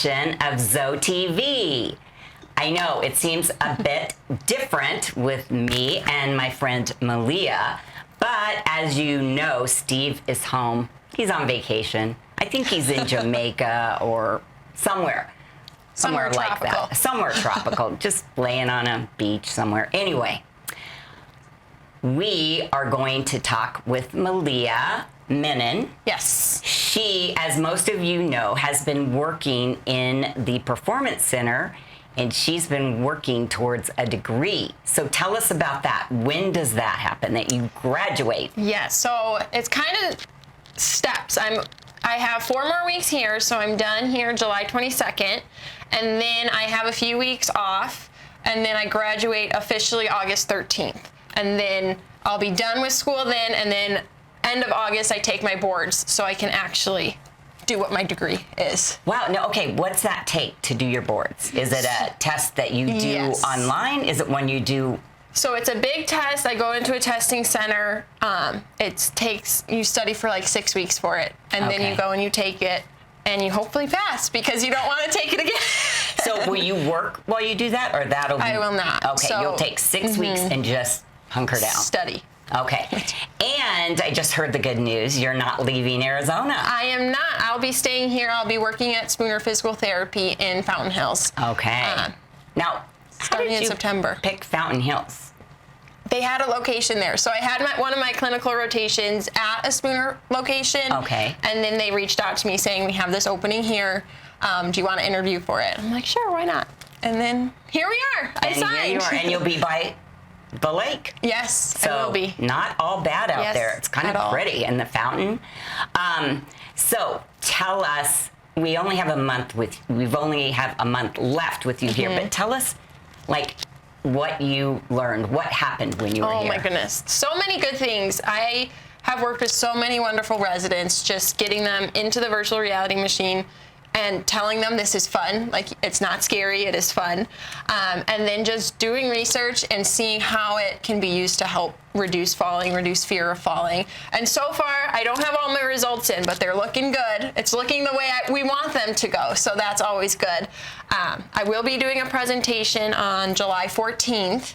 edition of ZoeTv. I know it seems a bit different with me and my friend Malia, but as you know, Steve is home. He's on vacation. I think he's in Jamaica or somewhere like tropical. that. Somewhere tropical, just laying on a beach somewhere. Anyway, we are going to talk with Malia Menon. Yes. She, as most of you know, has been working in the Performance Center, and she's been working towards a degree. So tell us about that. When does that happen, that you graduate? Yeah, so it's kind of steps. I have 4 more weeks here, so I'm done here July 22nd, and then I have a few weeks off, and then I graduate officially August 13th. And then I'll be done with school then, and then end of August I take my boards so I can actually do what my degree is. Wow. No, okay, what's that take to do your boards? Is it a test that you do online? Is it one you do? So it's a big test. I go into a testing center. You study for like 6 weeks for it, and then you go and you take it, and you hopefully pass because you don't want to take it again. So will you work while you do that, or that'll be? I will not. Okay, so, you'll take 6 weeks and just hunker down. Study. Okay. And I just heard the good news. You're not leaving Arizona. I am not. I'll be staying here. I'll be working at Spooner Physical Therapy in Fountain Hills. Okay. Now, starting in September. Pick Fountain Hills? They had a location there. So I had one of my clinical rotations at a Spooner location. Okay. And then they reached out to me saying, we have this opening here. Do you want to interview for it? I'm like, sure, why not? And then here we are. I signed. Here you are, and you'll be by the lake. Yes, so I will be. Not all bad out there. It's kind of pretty in the fountain. So tell us, we only have a month left with you here, but tell us, like, what you learned, what happened when you were here. Oh my goodness, so many good things. I have worked with so many wonderful residents, just getting them into the virtual reality machine and telling them this is fun, like it's not scary, it is fun. And then just doing research and seeing how it can be used to help reduce falling, reduce fear of falling. And so far, I don't have all my results in, but they're looking good. It's looking the way we want them to go, so that's always good. I will be doing a presentation on July 14th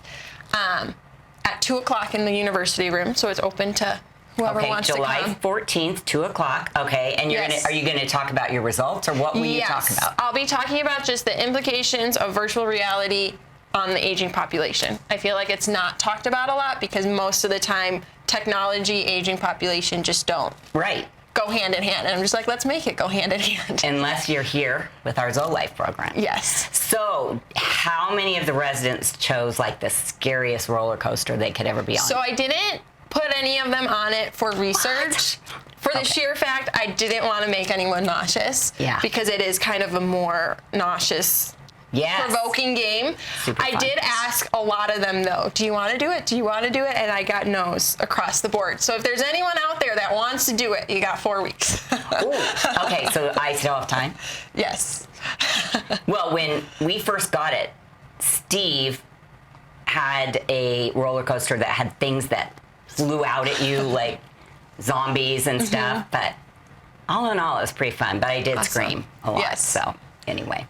at 2 o'clock in the university room, so it's open to whoever wants July to come. 14th, 2 o'clock. Okay, and are you going to talk about your results, or what will you talk about? I'll be talking about just the implications of virtual reality on the aging population. I feel like it's not talked about a lot because most of the time, technology, aging population just don't go hand in hand. And I'm just like, let's make it go hand in hand. Unless you're here with our ZoeLife program. Yes. So how many of the residents chose like the scariest roller coaster they could ever be on? So I didn't put any of them on it for research. For the sheer fact, I didn't want to make anyone nauseous. Yeah. Because it is kind of a more nauseous, provoking game. Super I fun. did ask a lot of them, though, do you want to do it? Do you want to do it? And I got no's across the board. So if there's anyone out there that wants to do it, you got 4 weeks. Ooh. Okay, so I still have time? Yes. Well, when we first got it, Steve had a roller coaster that had things that flew out at you like zombies and stuff, but all in all, it was pretty fun. But I did scream a lot. Yes. So anyway,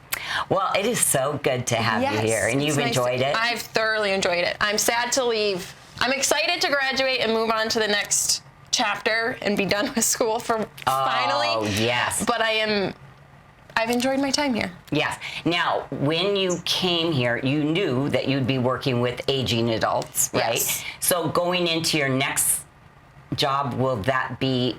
well, it is so good to have you here, and you've enjoyed it. I've thoroughly enjoyed it. I'm sad to leave. I'm excited to graduate and move on to the next chapter and be done with school finally. Oh, yes. But I've enjoyed my time here. Yes. Now, when you came here, you knew that you'd be working with aging adults, right? Yes. So going into your next job, will that be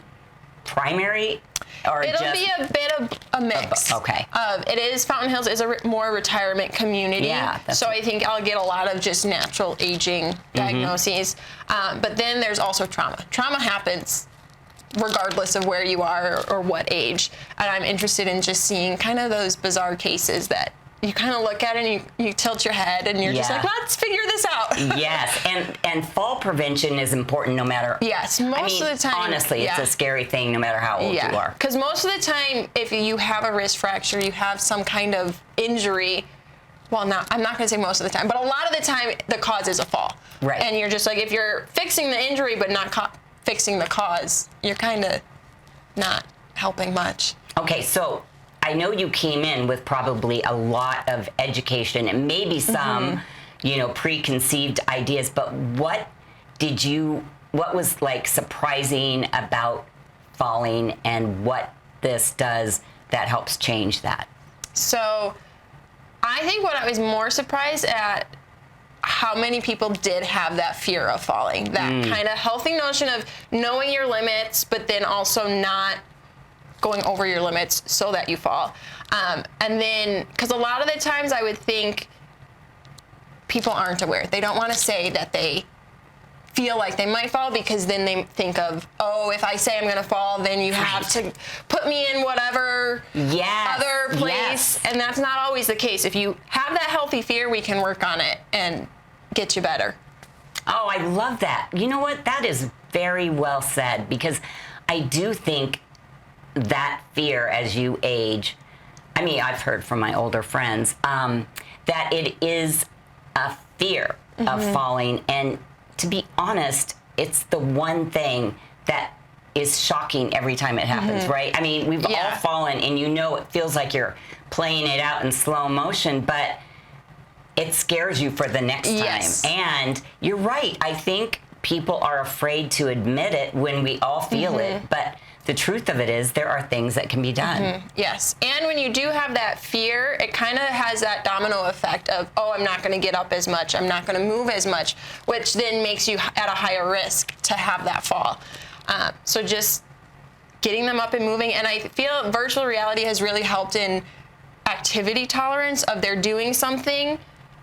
primary or It'll be a bit of a mix. Okay. It is, Fountain Hills is a more retirement community. Yeah. So I think I'll get a lot of just natural aging diagnoses. But then there's also trauma. Trauma happens regardless of where you are or what age. And I'm interested in just seeing kind of those bizarre cases that you kind of look at it and you tilt your head and you're just like, let's figure this out. Yes, and fall prevention is important no matter. Yes, most of the time. Honestly, it's a scary thing no matter how old you are. Because most of the time, if you have a wrist fracture, you have some kind of injury. Well, I'm not going to say most of the time, but a lot of the time, the cause is a fall. Right. And you're just like, if you're fixing the injury but not fixing the cause, you're kind of not helping much. Okay, so I know you came in with probably a lot of education and maybe some, preconceived ideas, but what was like surprising about falling and what this does that helps change that? So I think what I was more surprised at how many people did have that fear of falling, that kind of healthy notion of knowing your limits, but then also not going over your limits so that you fall. And then, because a lot of the times I would think people aren't aware. They don't want to say that they feel like they might fall because then they think of, oh, if I say I'm going to fall, then you have to put me in whatever other place. Yes. And that's not always the case. If you have that healthy fear, we can work on it and get you better. Oh, I love that. You know what? That is very well said, because I do think that fear as you age, I mean, I've heard from my older friends that it is a fear of falling. And to be honest, it's the one thing that is shocking every time it happens, right? I mean, we've all fallen, and it feels like you're playing it out in slow motion, but it scares you for the next time. Yes. And you're right. I think people are afraid to admit it when we all feel it, but the truth of it is there are things that can be done. Yes. And when you do have that fear, it kind of has that domino effect of, oh, I'm not going to get up as much. I'm not going to move as much, which then makes you at a higher risk to have that fall. So just getting them up and moving. And I feel virtual reality has really helped in activity tolerance of they're doing something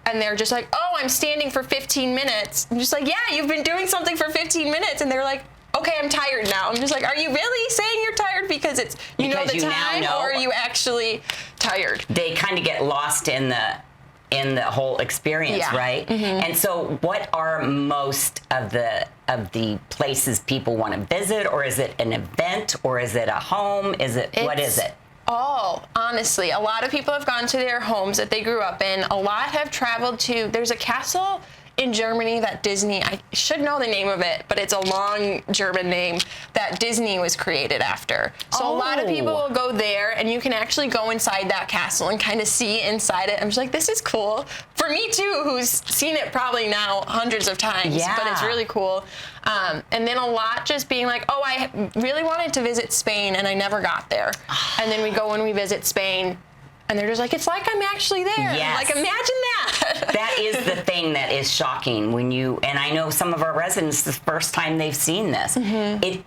and they're just like, oh, I'm standing for 15 minutes. I'm just like, yeah, you've been doing something for 15 minutes. And they're like, okay, I'm tired now. I'm just like, are you really saying you're tired because it's you know the time, or are you actually tired? They kind of get lost in the whole experience, right? And so, what are most of the places people want to visit, or is it an event, or is it a home? What is it? Oh, honestly, a lot of people have gone to their homes that they grew up in. A lot have traveled to. There's a castle in Germany that Disney, I should know the name of it, but it's a long German name that Disney was created after. So a lot of people will go there, and you can actually go inside that castle and kind of see inside it. I'm just like, this is cool. For me too, who's seen it probably now hundreds of times, but it's really cool. And then a lot just being like, oh, I really wanted to visit Spain and I never got there. And then we go and we visit Spain, and they're just like, it's like I'm actually there. Yes. Like, imagine that. That is the thing that is shocking and I know some of our residents, the first time they've seen this, it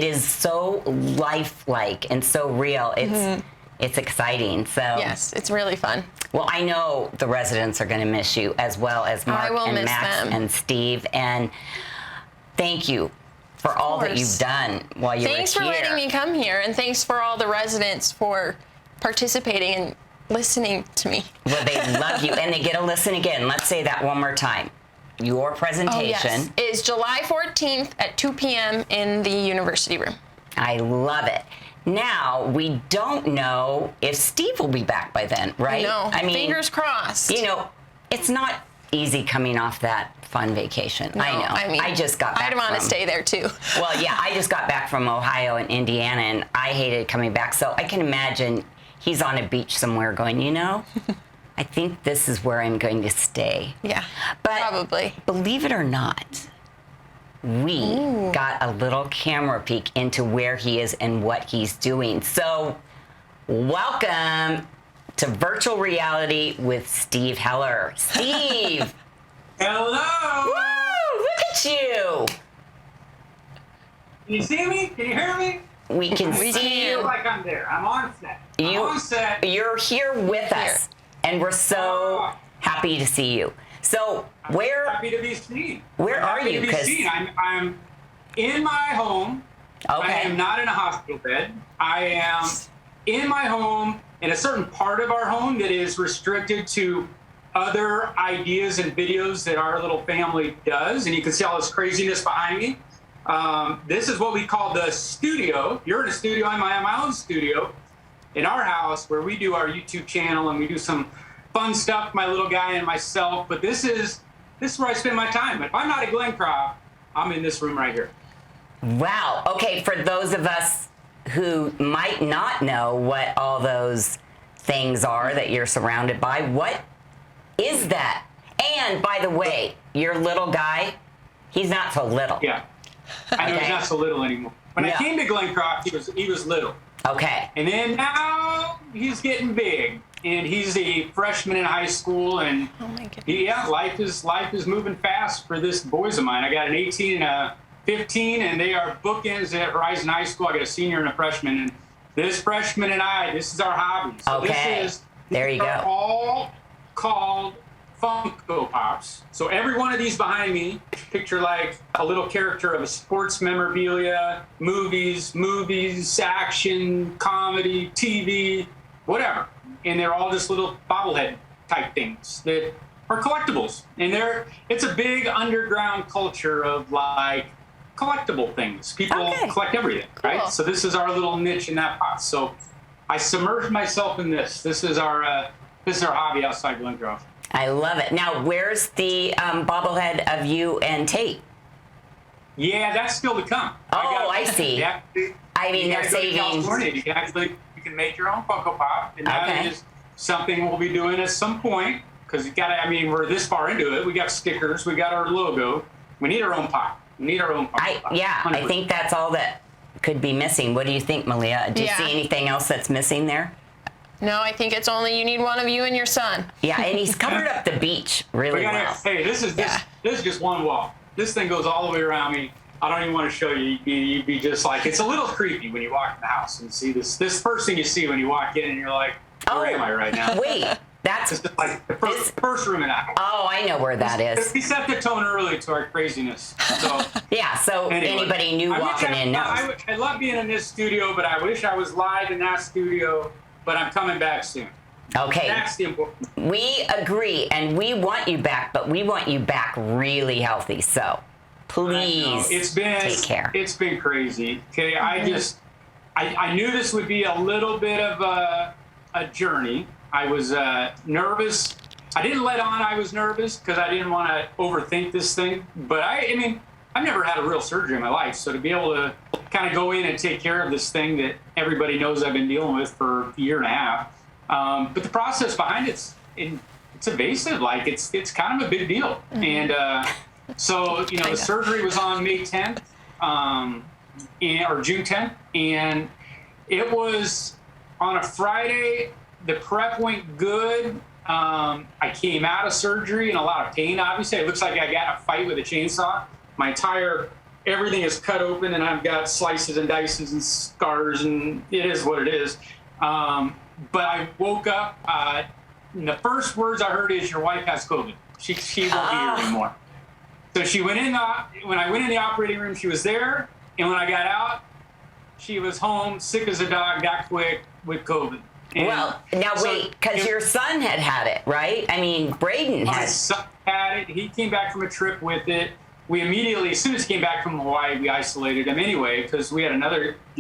is so lifelike and so real. It's exciting. So yes, it's really fun. Well, I know the residents are going to miss you, as well as Mark and Max and Steve. And thank you for all that you've done while you were here. Thanks for letting me come here, and thanks for all the residents for participating and listening to me. Well, they love you, and they get to listen again. Let's say that one more time. Your presentation is July 14th at 2 p.m. in the university room. I love it. Now, we don't know if Steve will be back by then, right? I mean, fingers crossed. It's not easy coming off that fun vacation. No, I know. I mean, I just got back I'd want to stay there too. Well, yeah, I just got back from Ohio and Indiana, and I hated coming back. So I can imagine he's on a beach somewhere going, I think this is where I'm going to stay. Yeah, but probably. Believe it or not, we got a little camera peek into where he is and what he's doing. So welcome to Virtual Reality with Steve Heller. Steve! Hello! Woo! Look at you! Can you see me? Can you hear me? We can I see feel you. like I'm there. I'm on set. I'm on set. You're here with us, and we're so happy to see you. So I'm happy to be seen. Where are you? To be seen. I'm in my home. Okay. I am not in a hospital bed. I am in my home, in a certain part of our home that is restricted to other ideas and videos that our little family does. And you can see all this craziness behind me. This is what we call the studio. You're in a studio. I'm in my own studio in our house where we do our YouTube channel and we do some fun stuff, my little guy and myself. But this is where I spend my time. If I'm not at Glencroft, I'm in this room right here. Wow. Okay, for those of us who might not know what all those things are that you're surrounded by, what is that? And by the way, your little guy, he's not so little. Yeah. I know Okay. he's not so little anymore. When I Yeah. came to Glencroft, he was little. Okay. And then now he's getting big. And he's a freshman in high school, and Oh my goodness. yeah, life is moving fast for this boys of mine. I got an 18 and a 15, and they are bookends at Horizon High School. I got a senior and a freshman, and this freshman and this is our hobby. So Okay. There you these are go. all called Funko Pops. So every one of these behind me, picture like a little character of a sports memorabilia, movies, action, comedy, TV, whatever. And they're all just little bobblehead type things that are collectibles. And it's a big underground culture of like collectible things. People Okay. collect everything, Cool. right? So this is our little niche in that pot. So I submerged myself in this. This is our hobby outside Glencroft. I love it. Now, where's the bobblehead of you and Tate? Yeah, that's still to come. Oh, I see. Yeah, I mean, you they're gotta go to saving. California. You can make your own Funko Pop, and that Okay. is something we'll be doing at some point. Because you gotta. I mean, we're this far into it. We got stickers. We got our logo. We need our own pop. We need our own Funko Pop. I 100%. think that's all that could be missing. What do you think, Malia? Do you Yeah. see anything else that's missing there? No, I think it's only you need one of you and your son. Yeah, and he's covered up the beach We really gotta, well. hey, this is just one wall. This thing goes all the way around me. I don't even want to show you. You'd be just like, it's a little creepy when you walk in the house and see this first thing you see when you walk in, and you're like, where am I right now? Wait, that's. This is like the first room in the house. Oh, I know where that is. We set the tone early to our craziness. So Yeah, so anyway, anybody new I wish walking in knows. I love being in this studio, but I wish I was live in that studio. But I'm coming back soon. Okay, That's the important. we agree, and we want you back, but we want you back really healthy. So please It's been take care. It's been crazy. Okay, I knew this would be a little bit of a journey. I was nervous. I didn't let on I was nervous because I didn't want to overthink this thing. But I mean, I've never had a real surgery in my life, so to be able to kind of go in and take care of this thing that everybody knows I've been dealing with for a year and a half. But the process behind it's invasive. Like it's kind of a big deal. And so the surgery was on May 10th or June 10th, and it was on a Friday. The prep went good. I came out of surgery in a lot of pain. Obviously, it looks like I got in a fight with a chainsaw. My entire everything is cut open, and I've got slices and dices and scars, and it is what it is. But I woke up, and the first words I heard is, "Your wife has COVID. She won't be here anymore." So she went in. When I went in the operating room, she was there, and when I got out, she was home, sick as a dog, that quick with COVID. And Well, now so wait, because your son had it, right? I mean, Braden my had. son had it. He came back from a trip with it. We immediately, as soon as he came back from Hawaii, we isolated him anyway because we had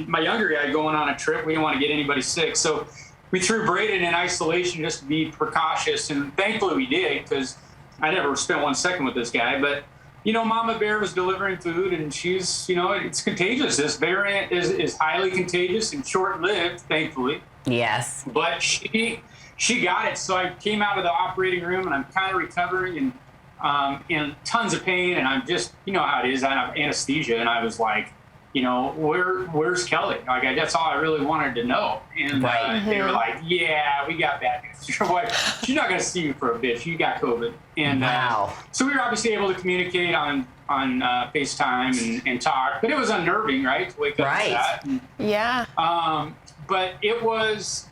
my younger guy going on a trip. We didn't want to get anybody sick. So we threw Braden in isolation just to be precautious. And thankfully we did because I never spent 1 second with this guy. But, Mama Bear was delivering food and she's, it's contagious. This variant is highly contagious and short-lived, thankfully. Yes. But she got it. So I came out of the operating room and I'm kind of recovering and in tons of pain, and I'm just, how it is. I have anesthesia, and I was like, where's Kelly? Like, that's all I really wanted to know. And Right. they were like, yeah, we got bad news. Your wife, she's not going to see you for a bit. You got COVID. And Wow. so we were obviously able to communicate on FaceTime and talk, but it was unnerving, right, to wake up Right. to that. And, Yeah. but it was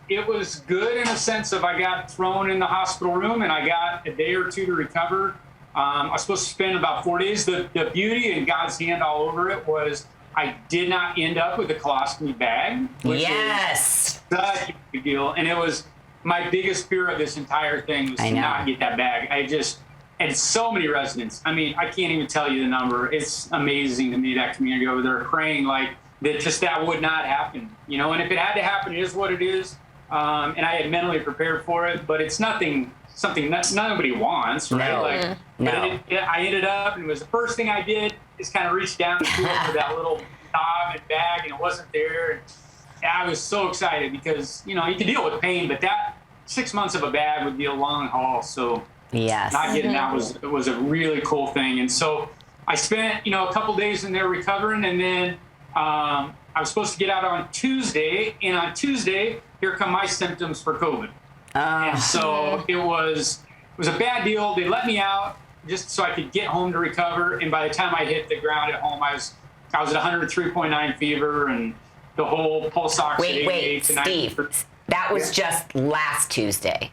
good in a sense of I got thrown in the hospital room and I got a day or two to recover. I was supposed to spend about 4 days. The beauty and God's hand all over it was I did not end up with a colostomy bag, which Yes. is such a big deal. And it was my biggest fear of this entire thing was I to know. not get that bag. And so many residents. I mean, I can't even tell you the number. It's amazing to me, that community over there praying like that would not happen, and if it had to happen, it is what it is. And I had mentally prepared for it, but it's something that nobody wants, right? No. No. But I ended up, and it was the first thing I did is kind of reach down and feel for that little knob and bag, and it wasn't there. I was so excited because, you know, you can deal with pain, but that 6 months of a bag would be a long haul. So Yes. not getting that was a really cool thing. And so I spent, you know, a couple days in there recovering, and then I was supposed to get out on Tuesday, and on Tuesday, here come my symptoms for COVID. And so it was a bad deal. They let me out just so I could get home to recover. And by the time I hit the ground at home, I was at 103.9 fever and the whole pulse ox. Wait, Steve. That was just last Tuesday.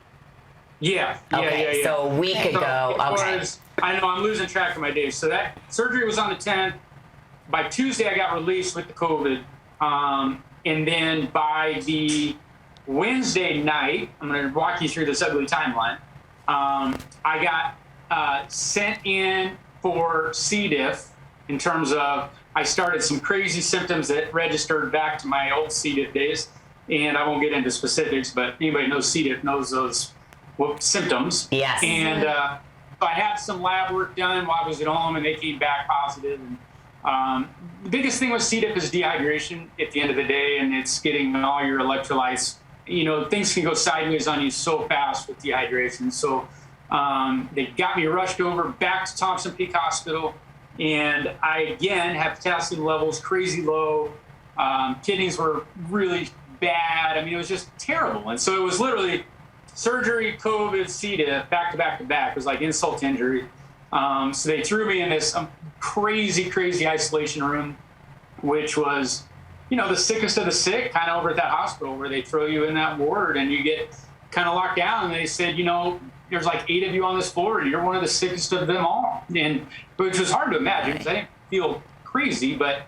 Yeah. Okay, so a week ago. Okay. I know, I'm losing track of my days. So that surgery was on the 10th. By Tuesday, I got released with the COVID. And then by the Wednesday night, I'm going to walk you through this ugly timeline. I got sent in for C. diff in terms of I started some crazy symptoms that registered back to my old C. diff days. And I won't get into specifics, but anybody knows C. diff knows those symptoms. Yes. And I had some lab work done while I was at home, and they came back positive. And the biggest thing with C. diff is dehydration at the end of the day, and it's getting all your electrolytes. You know, things can go sideways on you so fast with dehydration. So they got me rushed over back to Thompson Peak Hospital, and I again have potassium levels crazy low. Kidneys were really bad. I mean, it was just terrible. And so it was literally surgery, COVID, C. diff, back to back to back. It was like insult to injury. So they threw me in this crazy isolation room, which was, you know, the sickest of the sick, kind of over at that hospital where they throw you in that ward and you get kind of locked down. And they said, you know, there's like 8 of you on this floor and you're one of the sickest of them all. And which was hard to imagine because I didn't feel crazy, but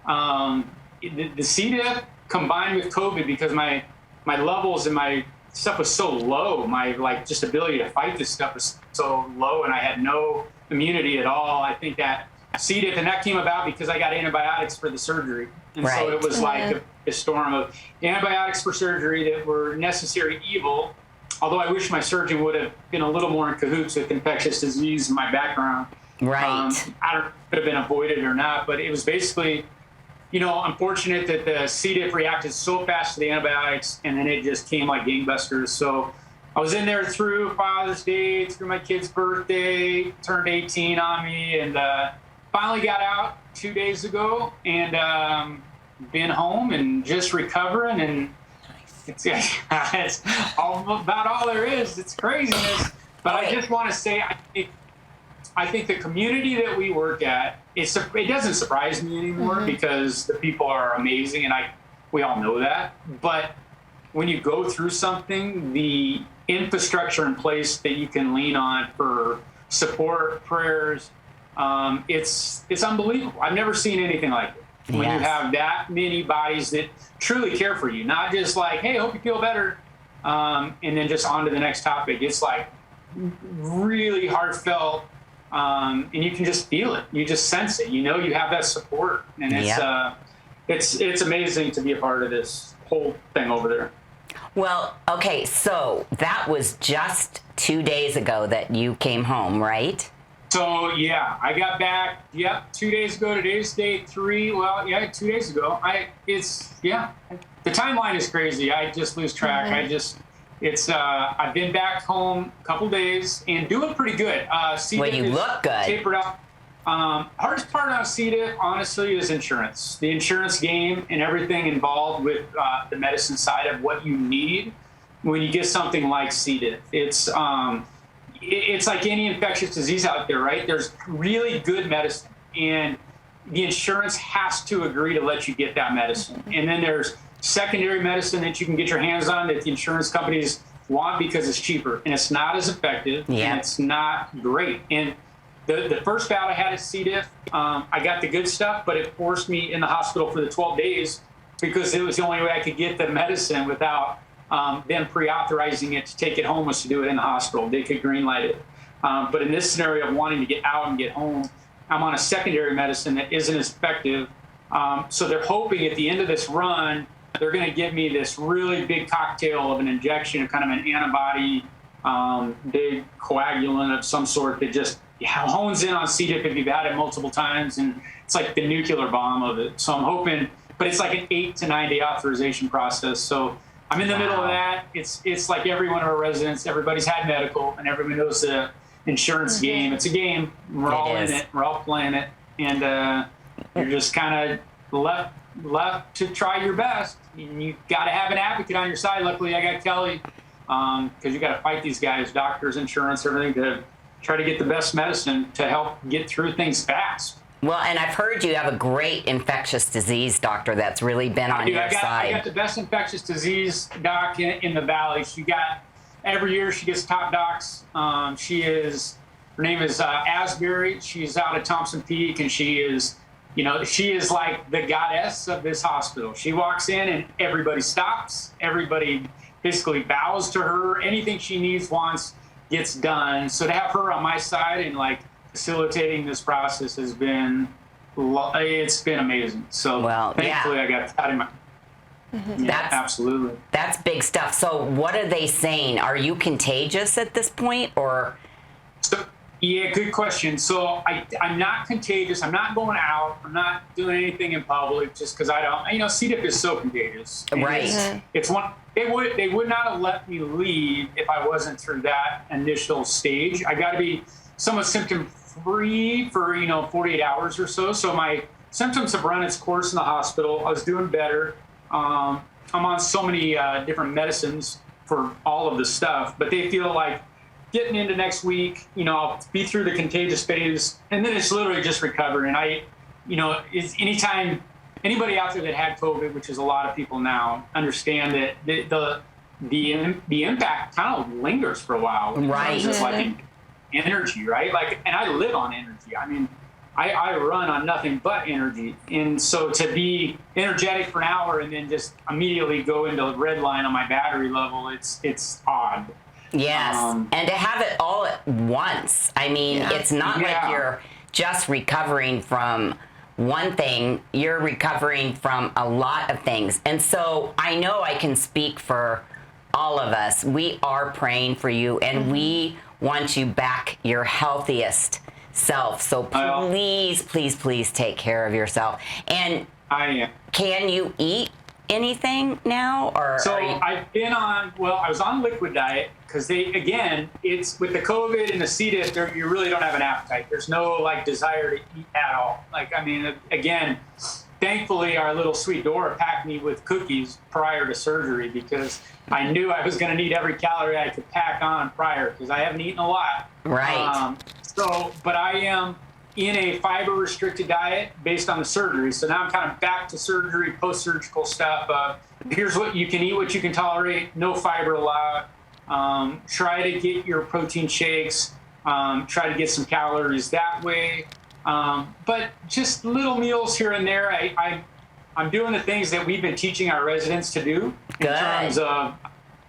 the C. diff combined with COVID, because my levels and my stuff was so low, my like just ability to fight this stuff was so low, and I had no immunity at all. I think that C. diff, and that came about because I got antibiotics for the surgery. And so it was like a storm of antibiotics for surgery that were necessary evil, although I wish my surgeon would have been a little more in cahoots with infectious disease in my background. Right. I don't know if it could have been avoided or not, but it was basically, you know, unfortunate that the C. diff reacted so fast to the antibiotics, and then it just came like gangbusters. So I was in there through Father's Day, through my kid's birthday, turned 18 on me, and finally got out 2 days ago, and been home and just recovering. And it's about all there is. It's craziness. But I just want to say, I think the community that we work at, it doesn't surprise me anymore because the people are amazing, and we all know that. But when you go through something, the infrastructure in place that you can lean on for support, prayers, it's unbelievable. I've never seen anything like it. When you have that many bodies that truly care for you, not just like, hey, hope you feel better, and then just on to the next topic. It's like really heartfelt. And you can just feel it. You just sense it. You know, you have that support, and it's amazing to be a part of this whole thing over there. Well, okay, so that was just 2 days ago that you came home, right? So yeah, I got back. 2 days ago. Today's day 3. Well, 2 days ago. The timeline is crazy. I just lose track. I've been back home a couple days and doing pretty good. Well, you look good. Tapered out. Hardest part on C. diff, honestly, is insurance. The insurance game and everything involved with the medicine side of what you need when you get something like C. diff. It's like any infectious disease out there, right? There's really good medicine, and the insurance has to agree to let you get that medicine. And then there's secondary medicine that you can get your hands on that the insurance companies want because it's cheaper, and it's not as effective, and it's not great. And the first bout I had at C. diff, I got the good stuff, but it forced me in the hospital for the 12 days because it was the only way I could get the medicine without them pre-authorizing it to take it home, was to do it in the hospital. They could greenlight it. But in this scenario of wanting to get out and get home, I'm on a secondary medicine that isn't as effective. So they're hoping at the end of this run, they're going to give me this really big cocktail of an injection, kind of an antibody, big coagulant of some sort that just hones in on C. diff if you've had it multiple times. And it's like the nuclear bomb of it. So I'm hoping but it's like an 8 to 9 day authorization process. So I'm in the middle of that. It's like every one of our residents, everybody's had medical, and everybody knows the insurance game. It's a game. We're all in it. We're all playing it, and you're just kind of left to try your best. And you got to have an advocate on your side. Luckily, I got Kelly, because you got to fight these guys, doctors, insurance, everything, to try to get the best medicine to help get through things fast. Well, and I've heard you have a great infectious disease doctor that's really been on your side. I got the best infectious disease doc in the Valley. Every year she gets top docs. Her name is Asbury. She's out of Thompson Peak, and she is like the goddess of this hospital. She walks in and everybody stops. Everybody basically bows to her. Anything she needs, wants, gets done. So to have her on my side and like facilitating this process it's been amazing. So thankfully I got that in my. Yeah, absolutely. That's big stuff. So what are they saying? Are you contagious at this point, or? Yeah, good question. So I'm not contagious. I'm not going out. I'm not doing anything in public just because I don't. C. diff is so contagious. Right. It's one. They would not have let me leave if I wasn't through that initial stage. I got to be somewhat symptom free for 48 hours or so. So my symptoms have run its course in the hospital. I was doing better. I'm on so many different medicines for all of this stuff, but they feel like getting into next week, I'll be through the contagious phase, and then it's literally just recovering. It's anytime anybody out there that had COVID, which is a lot of people now, understand that the impact kind of lingers for a while. Right. Just like energy, right? Like, and I live on energy. I mean, I run on nothing but energy. And so to be energetic for an hour and then just immediately go into the red line on my battery level, it's odd. Yes, and to have it all at once. I mean, it's not like you're just recovering from one thing, you're recovering from a lot of things. And so I know I can speak for all of us. We are praying for you, and we want you back your healthiest self. So please, please, please take care of yourself. And I am. Can you eat anything now, or so I've been on? Well, I was on liquid diet because it's with the COVID and the C. diff. You really don't have an appetite. There's no desire to eat at all. Again, thankfully our little sweet Dora packed me with cookies prior to surgery because I knew I was going to need every calorie I could pack on prior because I haven't eaten a lot. Right. But I am in a fiber-restricted diet based on the surgery. So now I'm kind of back to surgery, post-surgical stuff. Here's what you can eat, what you can tolerate, no fiber allowed. Try to get your protein shakes. Try to get some calories that way. But just little meals here and there. I'm doing the things that we've been teaching our residents to do in terms of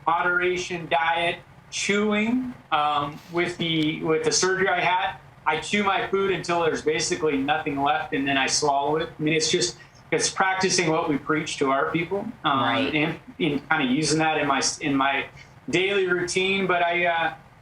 moderation, diet, chewing. With the surgery I had, I chew my food until there's basically nothing left, and then I swallow it. I mean, it's practicing what we preach to our people, and kind of using that in my daily routine. But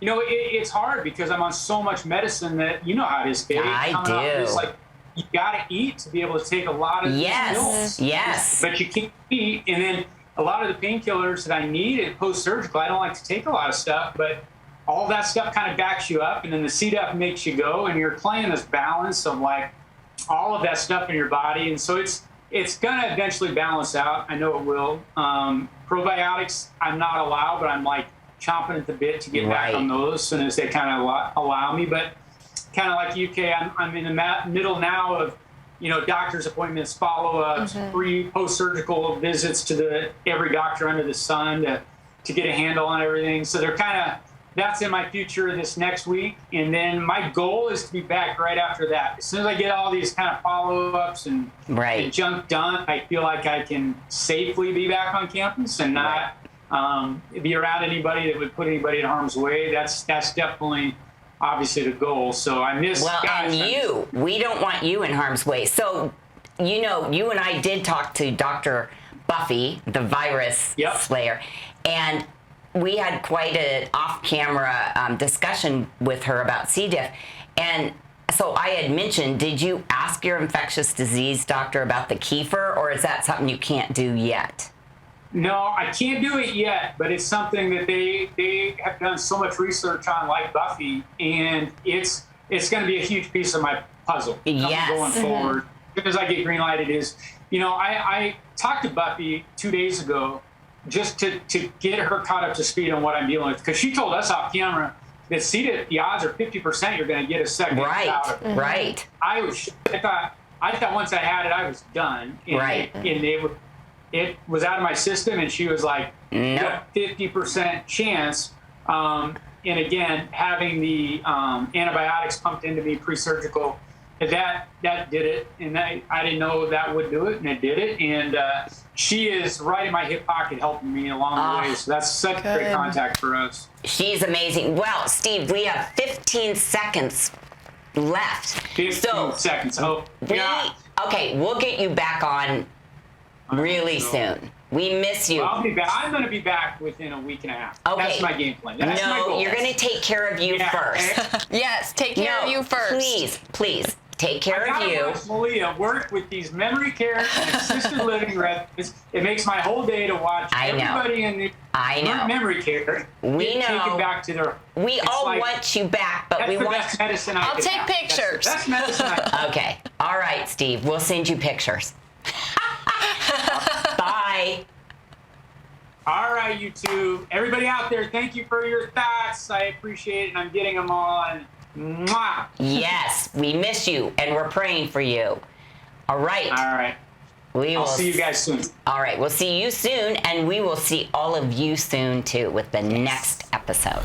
it's hard because I'm on so much medicine that how it is, Kate. I do. It's like you got to eat to be able to take a lot of these pills. Yes. But you can't eat, and then a lot of the painkillers that I need at post-surgical, I don't like to take a lot of stuff, but all that stuff kind of backs you up, and then the C. diff makes you go, and you're playing this balance of all of that stuff in your body, and so it's gonna eventually balance out. I know it will. Probiotics, I'm not allowed, but I'm chomping at the bit to get back on those as soon as they kind of allow me. But kind of like UK, I'm in the middle now of doctor's appointments, follow-ups, post-surgical visits to every doctor under the sun to get a handle on everything. So they're that's in my future this next week. And then my goal is to be back right after that. As soon as I get all these kind of follow-ups and junk done, I feel like I can safely be back on campus and not be around anybody that would put anybody in harm's way. That's definitely obviously the goal. So I miss. Well, we don't want you in harm's way. So, you and I did talk to Dr. Buffy, the virus slayer, and we had quite an off-camera discussion with her about C. diff. And so I had mentioned, did you ask your infectious disease doctor about the kefir, or is that something you can't do yet? No, I can't do it yet, but it's something that they have done so much research on, like Buffy, and it's going to be a huge piece of my puzzle going forward. Because I get green light, it is. I talked to Buffy 2 days ago just to get her caught up to speed on what I'm dealing with, because she told us off camera that the odds are 50% you're going to get a second out of it. Right. I thought once I had it, I was done. And it was out of my system, and she was like, nope. 50% chance. And again, having the antibiotics pumped into me pre-surgical, that did it. And I didn't know that would do it, and it did it. And she is right in my hip pocket helping me along the way. So that's such great contact for us. She's amazing. Well, Steve, we have 15 seconds left. 15 seconds. Oh, yeah. Okay, we'll get you back on really soon. We miss you. I'll be back. I'm going to be back within a week and a half. Okay. That's my game plan. That's my goal. You're going to take care of you first. Yes, take care of you first. Please. Take care of you. Watch Malia work with these memory care and assisted living residents. It makes my whole day to watch everybody in the memory care. We know. Take it back to their. We all want you back, but we want. That's the best medicine I I'll can take have. pictures. That's the best medicine I can. Okay. All right, Steve. We'll send you pictures. Bye. All right, you two. Everybody out there, thank you for your thoughts. I appreciate it, and I'm getting them all. And mwah. Yes, we miss you, and we're praying for you. All right. All right. I'll see you guys soon. All right. We'll see you soon, and we will see all of you soon, too, with the next episode.